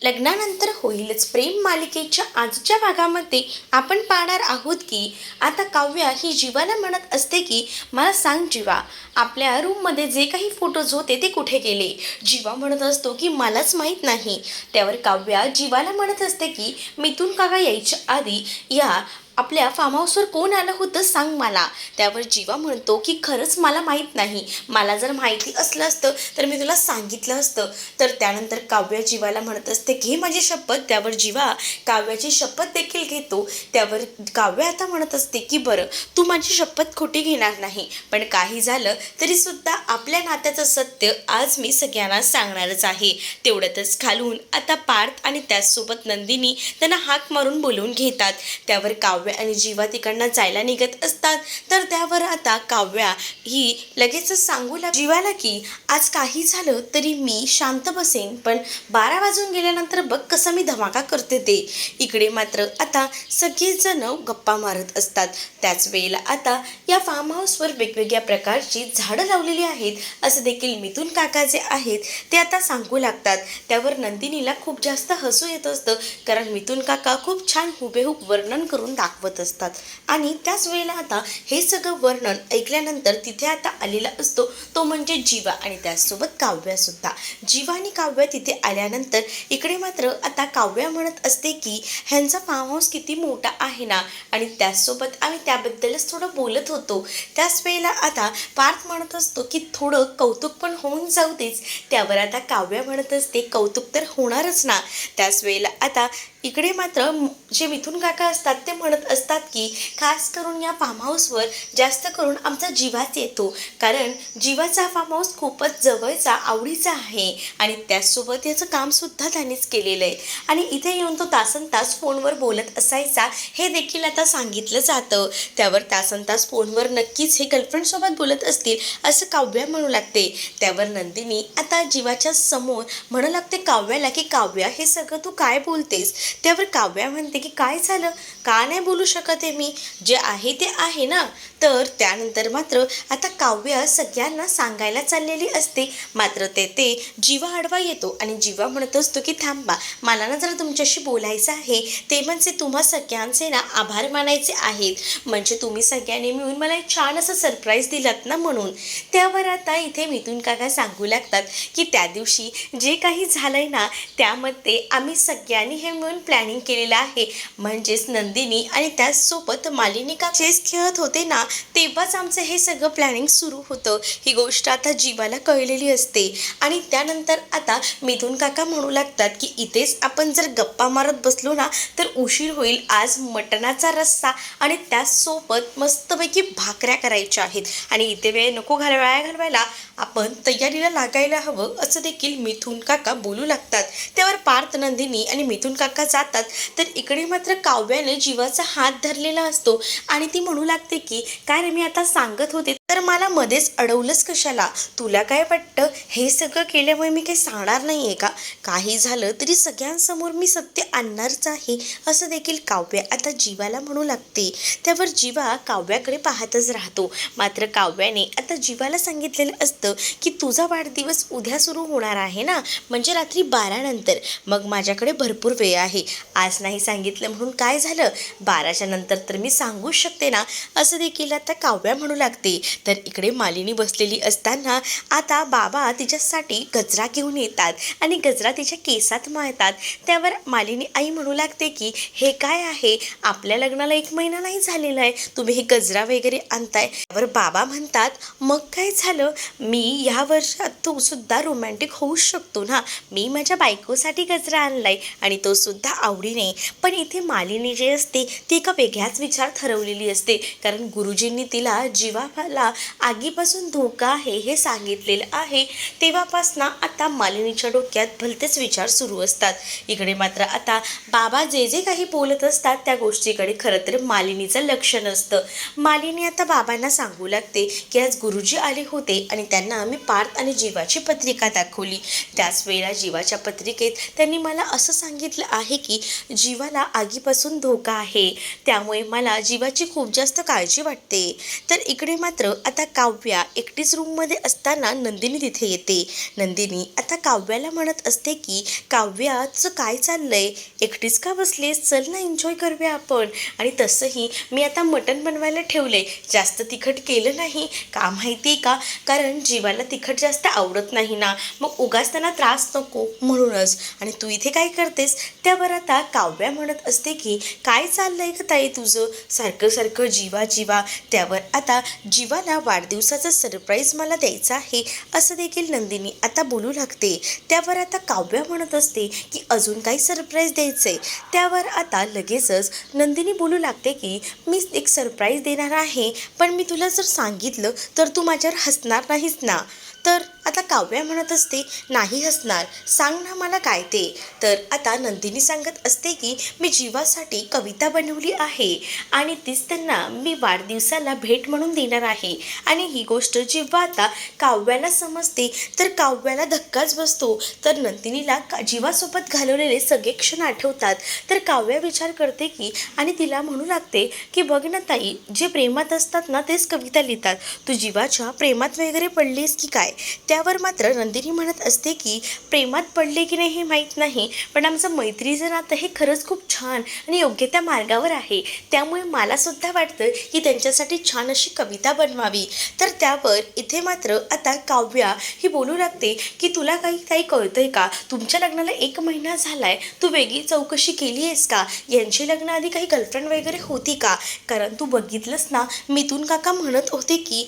लग्नानंतर होईलच प्रेम मालिकेच्या आजच्या भागामध्ये आपण पाहणार आहोत की आता काव्या ही जीवाला म्हणत असते की मला सांग जीवा, आपल्या रूममध्ये जे काही फोटोज होते ते कुठे गेले. जीवा म्हणत असतो की मलाच माहीत नाही. त्यावर काव्या जीवाला म्हणत असते की मिथून काका यायच्या आधी या आपल्या फार्म हाऊसवर कोण आलं होतं सांग मला. त्यावर जीवा म्हणतो की खरंच मला माहीत नाही, मला जर माहिती असलं असतं तर मी तुला सांगितलं असतं. तर त्यानंतर काव्या जीवाला म्हणत असते घे माझी शपथ. त्यावर जीवा काव्याची शपथ देखील घेतो. त्यावर काव्या आता म्हणत असते की बरं, तू माझी शपथ खोटी घेणार नाही, पण काही झालं तरीसुद्धा आपल्या नात्याचं सत्य आज मी सगळ्यांना सांगणारच आहे. तेवढ्यातच खालून आता पार्थ आणि त्याचसोबत नंदिनी त्यांना हाक मारून बोलवून घेतात. त्यावर काव्या आणि जीवा तिकडनं जायला निघत असतात. तर त्यावर आता काव्या ही लगेचच सांगू जीवाला की आज काही झालं तरी मी शांत बसेन, पण 12 वाजून गेल्यानंतर बघ कसं मी धमाका करते ते. इकडे मात्र आता सगळेजण गप्पा मारत असतात. त्याच वेळेला आता या फार्म हाऊसवर वेगवेगळ्या प्रकारची झाडं लावलेली आहेत असं देखील मिथून काका जे आहेत ते आता सांगू लागतात. त्यावर नंदिनीला खूप जास्त हसू येत असतं, कारण मिथून काका खूप छान हुबेहूब वर्णन करून दाखवत असतात. आणि त्याच वेळेला आता हे सगळं वर्णन ऐकल्यानंतर तिथे आता आलेला असतो तो म्हणजे जीवा आणि त्याचसोबत काव्या सुद्धा. जीवा आणि काव्या तिथे आल्यानंतर इकडे मात्र आता काव्या म्हणत असते की ह्यांचा फार्म हाऊस किती मोठा आहे ना, आणि त्याचसोबत आम्ही त्याबद्दलच थोडं बोलत होतो. त्याच वेळेला आता पार्थ म्हणत असतो की थोडं कौतुक पण होऊन जाऊ देच. त्यावर आता काव्या म्हणत असते कौतुक तर होणारच ना. त्याच वेळेला आता इकडे मात्र जे मिथून काका असतात ते म्हणत असतात की खास करून या फार्म हाऊसवर जास्त करून आमचा जीवाच येतो, कारण जीवाचा फार्म हाऊस खूपच जवळचा आवडीचा आहे आणि त्याचसोबत याचं कामसुद्धा त्यांनीच केलेलं आहे आणि इथे येऊन तो तासनतास फोनवर बोलत असायचा हे देखील आता सांगितलं जातं. त्यावर तासनतास फोनवर नक्कीच हे गर्लफ्रेंडसोबत बोलत असतील असं काव्या म्हणू लागते. त्यावर नंदिनी आता जीवाच्या समोर म्हणू लागते काव्याला की काव्या हे सगळं तू काय बोलतेस. त्यावर काव्या म्हणते की काय झालं, का नाही बोलू शकत आहे मी, जे आहे ते आहे ना. तर त्यानंतर मात्र आता काव्या सगळ्यांना सांगायला चाललेली असते, मात्र ते जीवा आडवा येतो आणि जीवा म्हणत असतो की थांबा, मला ना जरा तुमच्याशी बोलायचं आहे. ते म्हणजे तुम्हा सगळ्यांचे ना आभार मानायचे आहेत, म्हणजे तुम्ही सगळ्यांनी मिळून मला एक छान असं सरप्राईज दिलात ना म्हणून. त्यावर आता इथे मिथून काका सांगू लागतात की त्या दिवशी जे काही झालंय ना त्यामध्ये आम्ही सगळ्यांनी हे मिळून प्लॅनिंग केलेलं आहे, म्हणजेच नंदिनी आणि त्याचसोबत मालिनी का चेस खेळत होते ना तेव्हाच आमचं हे सगळं प्लॅनिंग सुरू होतं. ही गोष्ट आता जीवाला कळलेली असते आणि त्यानंतर आता मिथून काका म्हणू लागतात की इथेच आपण जर गप्पा मारत बसलो ना तर उशीर होईल. आज मटणाचा रस्सा आणि त्याचसोबत मस्तपैकी भाकऱ्या करायच्या आहेत आणि इथे वेळ नको वाया घालवायला, आपण तयारीला लागायला हवं असं देखील मिथून काका बोलू लागतात. त्यावर पार्थ, नंदिनी आणि मिथून काका जातात. तर इकडे मात्र काव्याने जीवाचा हात धरलेला असतो आणि ती म्हणू लागते की काय रे, मी आता सांगत होते तर मला मध्येच अडवलंच कशाला, तुला काय वाटतं हे सगळं केल्यामुळे मी काही सांगणार नाही आहे का, काही झालं तरी सगळ्यांसमोर मी सत्य आणणारच आहे असं देखील काव्या आता जीवाला म्हणू लागते. त्यावर जीवा काव्याकडे पाहतच राहतो, मात्र काव्याने आता जीवाला सांगितलेलं असतं की तुझा वाढदिवस उद्या सुरू होणार आहे ना, म्हणजे रात्री 12 नंतर, मग माझ्याकडे भरपूर वेळ आहे. आज नाही सांगितलं म्हणून काय झालं, 12च्या नंतर तर मी सांगूच शकते ना असं देखील आता काव्या म्हणू लागते. तर इकडे मालिनी बसलेली असताना आता बाबा तिच्यासाठी गजरा घेऊन येतात आणि गजरा तिच्या केसात माळतात. त्यावर मालिनी आई म्हणू लागते की हे काय आहे, आपल्या लग्नाला 1 महिना नाही झालेला आहे, तुम्ही हे गजरा वगैरे आणताय. त्यावर बाबा म्हणतात मग काय झालं, मी या वर्षात तो सुद्धा रोमॅन्टिक होऊच शकतो ना, मी माझ्या बायकोसाठी गजरा आणलाय आणि तो सुद्धा आवडीने. पण इथे मालिनी जे असते ती एका वेगळ्याच विचार ठरवलेली असते, कारण गुरुजींनी तिला जीवाला आगीपासून धोका आहे हे सांगितलेलं आहे. तेव्हापासून आता मालिनीच्या डोक्यात भलतेच विचार सुरू असतात. इकडे मात्र आता बाबा जे जे काही बोलत असतात त्या गोष्टीकडे खरं तर मालिनीचं लक्ष नसतं. मालिनी आता बाबांना सांगू लागते की आज गुरुजी आले होते आणि त्यांनी त्यांना मी पार्थ आणि जीवाची पत्रिका दाखवली. त्याच वेळेला जीवाच्या पत्रिकेत त्यांनी मला असं सांगितलं आहे की जीवाला आगीपासून धोका आहे, त्यामुळे मला जीवाची खूप जास्त काळजी वाटते. तर इकडे मात्र आता काव्या एकटीच रूममध्ये असताना नंदिनी तिथे येते. नंदिनी आता काव्याला म्हणत असते की काव्याचं काय चाललंय, एकटीच का बसलेस, चल ना एन्जॉय करूया आपण. आणि तसंही मी आता मटण बनवायला ठेवलंय, जास्त तिखट केलं नाही का माहिती का, कारण जीवाला तिखट जास्त आवडत नाही ना, मग उगाच त्यांना त्रास नको म्हणूनच. आणि तू इथे काय करतेस. त्यावर आता काव्या म्हणत असते की काय चाललंय का ताई तुझं, सारखं सारखं जीवा जीवा. त्यावर आता जीवाला वाढदिवसाचा सरप्राईज मला द्यायचा आहे असं देखील नंदिनी आता बोलू लागते. त्यावर आता काव्या म्हणत असते की अजून काही सरप्राईज द्यायचंय. त्यावर आता लगेचच नंदिनी बोलू लागते की मी एक सरप्राईज देणार आहे, पण मी तुला जर सांगितलं तर तू माझ्यावर हसणार नाहीस ना. तर आता काव्या म्हणत असते नाही हसणार, सांग ना मला काय ते. तर आता नंदिनी सांगत असते की मी जीवासाठी कविता बनवली आहे आणि तीच त्यांना मी वाढदिवसाला भेट म्हणून देणार आहे. आणि ही गोष्ट जेव्हा आता काव्याला समजते तर काव्याला धक्काच बसतो. तर नंदिनीला जीवासोबत घालवलेले सगळे क्षण आठवतात. तर काव्या विचार करते की आणि तिला म्हणू लागते की बघ ना ताई, जे प्रेमात असतात ना तेच कविता लिहितात, तू जीवाच्या प्रेमात वगैरे पडलीस की काय. त्यावर मात्र नंदिनी म्हणत असते की प्रेमात पडले की नाही हे माहीत नाही, पण आमचं मैत्रीचं नातं हे खरंच खूप छान आणि योग्य त्या मार्गावर आहे, त्यामुळे मलासुद्धा वाटतं की त्यांच्यासाठी छान अशी कविता बनवावी. तर त्यावर इथे मात्र आता काव्या ही बोलू लागते की तुला काही कळतंय का, तुमच्या लग्नाला 1 महिना झालाय, तू वेगळी चौकशी केली आहेस का, यांची लग्न आधी काही गर्लफ्रेंड वगैरे होती का, कारण तू बघितलंस ना मिथून काका म्हणत होते की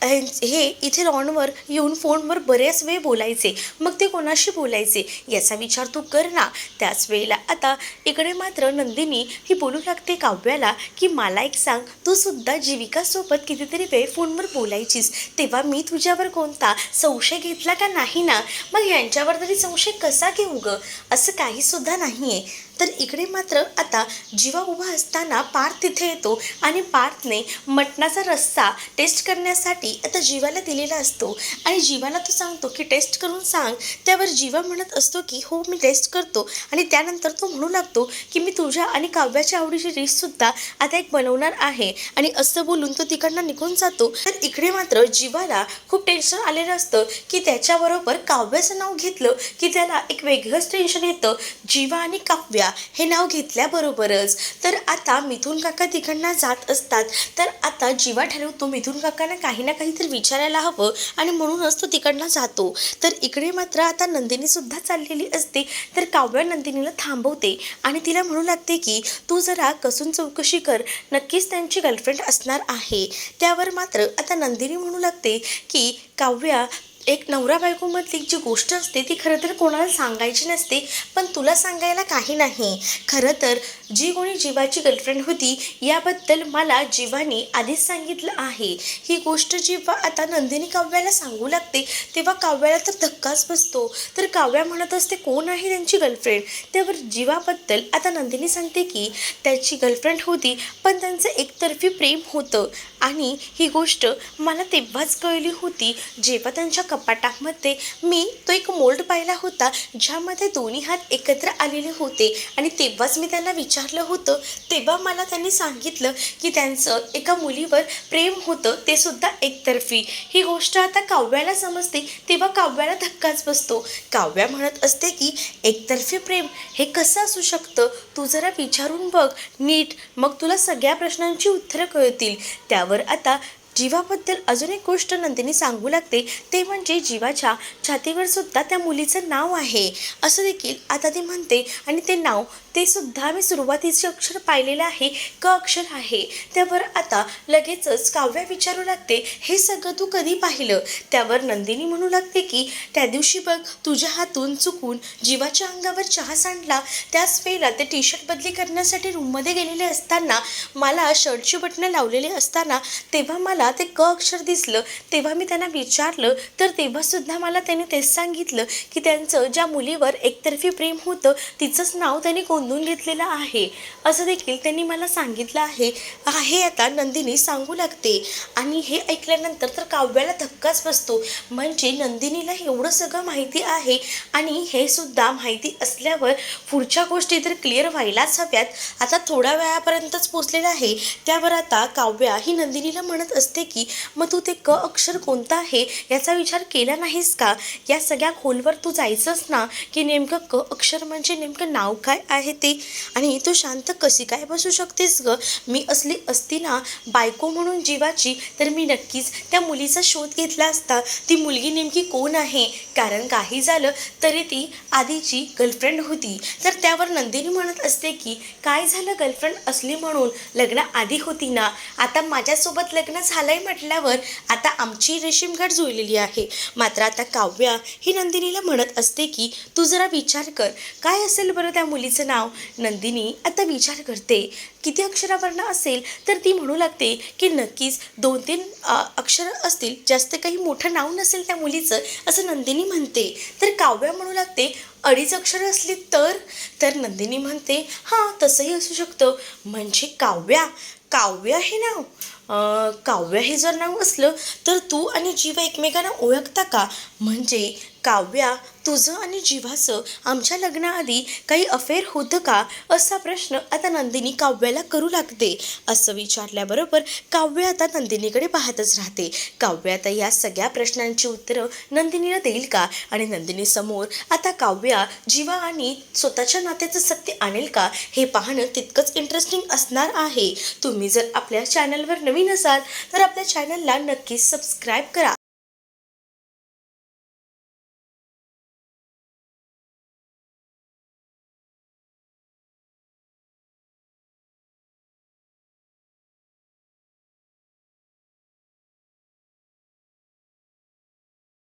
हे इथे लॉनवर येऊन फोनवर बरेच वेळ बोलायचे, मग ते कोणाशी बोलायचे याचा विचार तू कर ना. त्याच वेळेला आता इकडे मात्र नंदिनी ही बोलू लागते काव्याला की मला एक सांग, तू सुद्धा जीविकासोबत कितीतरी वेळ फोनवर बोलायचीस, तेव्हा मी तुझ्यावर कोणता संशय घेतला का नाही ना, मग यांच्यावर तरी संशय कसा घेऊ ग, असं काहीसुद्धा नाही आहे. तर इकडे मात्र आता जीवा उभा असताना पार्थ तिथे येतो आणि पार्थने मटणाचा रस्सा टेस्ट करण्यासाठी आता जीवाला दिलेला असतो आणि जीवाला तो सांगतो की टेस्ट करून सांग. त्यावर जीवा म्हणत असतो की हो मी टेस्ट करतो आणि त्यानंतर तो म्हणू लागतो की मी तुझ्या आणि काव्याच्या आवडीची डिशसुद्धा आता एक बनवणार आहे आणि असं बोलून तो तिकडनं निघून जातो. तर इकडे मात्र जीवाला खूप टेन्शन आलेलं असतं की त्याच्याबरोबर काव्याचं नाव घेतलं की त्याला एक वेगळंच टेन्शन येतं. जीवा आणि काव्या हे नाव घेतल्याबरोबरच तर आता मिथून काका तिकडनं जात असतात. तर आता जीवा ठरवतो मिथून काकांना काही ना काहीतरी विचारायला हवं आणि म्हणूनच तो तिकडनं जातो. तर इकडे मात्र आता नंदिनीसुद्धा चाललेली असते. तर काव्या नंदिनीला थांबवते आणि तिला म्हणू लागते की तू जरा कसून चौकशी कर, नक्कीच त्यांची गर्लफ्रेंड असणार आहे. त्यावर मात्र आता नंदिनी म्हणू लागते की काव्या, एक नवरा बायकोमधली जी गोष्ट असते ती खरं तर कोणाला सांगायची नसते, पण तुला सांगायला काही नाही. खरं तर जी कोणी जीवाची गर्लफ्रेंड होती याबद्दल मला जीवानी आधीच सांगितलं आहे. ही गोष्ट जेव्हा आता नंदिनी काव्याला सांगू लागते तेव्हा काव्याला तर धक्काच बसतो. तर काव्या म्हणत असते कोण आहे त्यांची गर्लफ्रेंड. त्यावर जीवाबद्दल आता नंदिनी सांगते की त्याची गर्लफ्रेंड होती, पण त्यांचं एकतर्फी प्रेम होतं आणि ही गोष्ट मला तेव्हाच कळली होती जेव्हा त्यांच्या कपाटामध्ये मी तो एक मोल्ड पाहिला होता ज्यामध्ये दोन्ही हात एकत्र आलेले होते आणि तेव्हाच मी त्यांना विचारलं होतं, तेव्हा मला त्यांनी सांगितलं की त्यांचं एका मुलीवर प्रेम होतं, ते सुद्धा एकतर्फी. ही गोष्ट आता काव्याला समजते तेव्हा काव्याला धक्काच बसतो. काव्या म्हणत असते की एकतर्फी प्रेम हे कसं असू शकतं, तू जरा विचारून बघ नीट, मग तुला सगळ्या प्रश्नांची उत्तरं कळतील. त्यावर आता जीवाबद्दल अजून एक गोष्ट नंदिनी सांगू लागते, ते म्हणजे जीवाच्या छातीवर सुद्धा त्या मुलीचं नाव आहे असं देखील आता ती म्हणते. आणि ते नाव ते सुद्धा मी सुरुवातीचे अक्षर पाहिलेलं आहे, क अक्षर आहे. त्यावर आता लगेचच काव्या विचारू लागते हे सगळं तू कधी पाहिलं. त्यावर नंदिनी म्हणू लागते की त्या दिवशी बघ तुझ्या हातून चुकून जीवाच्या अंगावर चहा सांडला, त्याच वेळेला ते टी शर्ट बदली करण्यासाठी रूममध्ये गेलेले असताना मला शर्टची बटणं लावलेली असताना तेव्हा मला मला ते क अक्षर दिसलं तेव्हा मी त्यांना विचारलं, तर तेव्हासुद्धा मला त्यांनी तेच सांगितलं की त्यांचं ज्या मुलीवर एकतर्फी प्रेम होतं तिचंच नाव त्यांनी गोंधून घेतलेलं आहे, असं देखील त्यांनी मला सांगितलं आहे. हे आता नंदिनी सांगू लागते आणि हे ऐकल्यानंतर तर काव्याला धक्काच बसतो. म्हणजे नंदिनीला एवढं सगळं माहिती आहे आणि हे सुद्धा माहिती असल्यावर पुढच्या गोष्टी तर क्लिअर व्हायलाच हव्यात. आता थोड्या वेळापर्यंतच पोचलेलं आहे. त्यावर आता काव्या ही नंदिनीला म्हणत असते की मग तू ते क अक्षर कोणतं आहे याचा विचार केला नाहीस का? या सगळ्या खोलवर तू जायचंच ना की नेमकं क अक्षर म्हणजे नेमकं नाव काय आहे ते. आणि तू शांत कशी काय बसू शकतेस ग? मी असली असती ना बायको म्हणून जीवाची, तर मी नक्कीच त्या मुलीचा शोध घेतला असता. ती मुलगी नेमकी कोण आहे, कारण काही झालं तरी ती आधीची गर्लफ्रेंड होती. तर त्यावर नंदिनी म्हणत असते की काय झालं, गर्लफ्रेंड असली म्हणून लग्न आधी होती ना, आता माझ्यासोबत लग्न झालंय म्हटल्यावर आता आमची रेशीमगाठ जुळलेली आहे. मात्र आता काव्या ही नंदिनीला म्हणत असते की तू जरा विचार कर, काय असेल बरं त्या मुलीचं नाव. नंदिनी आता विचार करते किती अक्षरावर्ण असेल, तर ती म्हणू लागते की नक्कीच 2-3 अक्षर असतील, जास्त काही मोठं नाव नसेल त्या मुलीचं, असं नंदिनी म्हणते. तर काव्या म्हणू लागते 2.5 अक्षर असली तर नंदिनी म्हणते हां तसंही असू शकतं. म्हणजे काव्या काव्या हे नाव काव्या हे जर नाव असलं तर तू आणि जीवा एकमेकांना ओळखता का? म्हणजे काव्या तुझं आणि जीवाचं आमच्या लग्नाआधी काही अफेअर होतं का, असा प्रश्न आता नंदिनी काव्याला करू लागते. असं विचारल्याबरोबर काव्य आता नंदिनीकडे पाहतच राहते. काव्य आता या सगळ्या प्रश्नांची उत्तरं नंदिनीला देईल का, आणि नंदिनीसमोर आता काव्या जीवा आणि स्वतःच्या नात्याचं सत्य आणेल का, हे पाहणं तितकंच इंटरेस्टिंग असणार आहे. तुम्ही जर आपल्या चॅनलवर नवीन असाल तर आपल्या चॅनलला नक्कीच सबस्क्राईब करा.